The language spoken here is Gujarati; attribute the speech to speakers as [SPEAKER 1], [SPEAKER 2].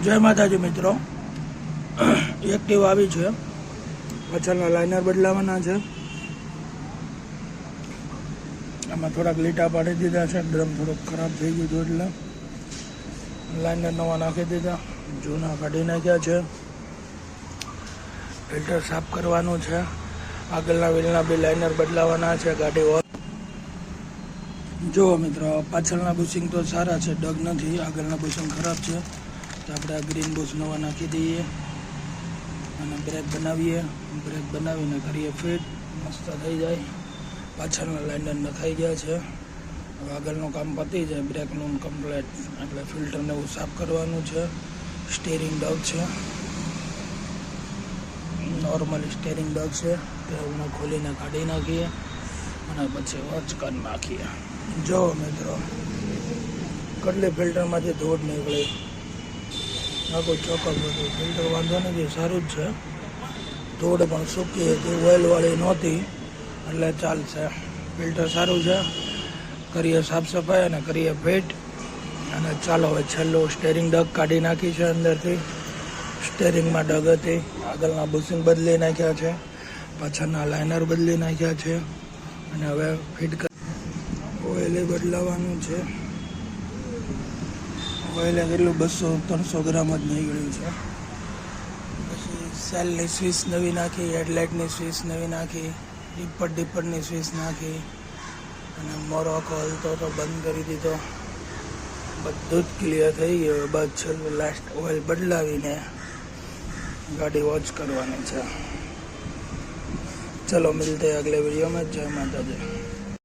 [SPEAKER 1] જય માતાજી મિત્રો, એક્ટિવ આવી છે. પાછળના લાઇનર બદલાવાના છે. આમાં થોડાક લીટા પાડી દીધા છે. ડ્રમ થોડોક ખરાબ થઈ ગયું હતું એટલે લાઇનર નવા નાખી દીધા, જૂના કાઢી નાખ્યા છે. ફિલ્ટર સાફ કરવાનું છે. આગળના વ્હીલના બી લાઇનર બદલાવાના છે. ગાડી જુઓ મિત્રો, પાછળના બુશિંગ તો સારા છે, ડગ નથી. આગળના બુશિંગ ખરાબ છે. તો આપણે આ ગ્રીન બુશ નવા નાખી દઈએ અને બ્રેક બનાવીએ. બ્રેક બનાવીને કરીએ ફિટ, મસ્ત થઈ જાય. પાછળના લાઇનર નખાઈ ગયા છે. હવે આગળનું કામ પતી જાય, બ્રેકનું કમ્પ્લેટ. એટલે ફિલ્ટરને એવું સાફ કરવાનું છે. સ્ટીરિંગ ડગ છે, નોર્મલી સ્ટીરિંગ ડગ છે. તે હું ખોલીને કાઢી નાખીએ અને પછી વોચ કરી નાખીએ. જો મિત્રો, કેટલી ફિલ્ટરમાંથી ધૂળ નીકળી. આખું ચોખ્ખું બધું ફિલ્ટર વાંધો નથી, સારું જ છે. ધૂળ પણ સૂકી હતી, ઓઇલવાળી નહોતી, એટલે ચાલશે. ફિલ્ટર સારું છે. કરીએ સાફ સફાઈ અને કરીએ ફિટ. અને ચાલો હવે છેલ્લું સ્ટેરિંગ ડગ કાઢી નાખી છે અંદરથી. સ્ટેરિંગમાં ડગ હતી. આગળના બુશિંગ બદલી નાખ્યા છે. પાછળના લાઇનર બદલી નાખ્યા છે. અને હવે ફિટ ઓઇલ બદલાવાનું છે. ઓઇલે કેટલું 200-300 ગ્રામ જ નીકળ્યું છે. પછી સેલની સ્વિચ નવી નાખી, હેડલાઇટની સ્વિચ નવી નાખી, ડીપરની સ્વિચ નાખી અને મોરો ખોલતો તો બંધ કરી દીધો. બધું જ ક્લિયર થઈ ગયું. બસ છેલ્લું લાસ્ટ ઓઇલ બદલાવીને ગાડી વોચ કરવાની છે. ચલો મિલતે અગલે वीडियो में. जय माता दी.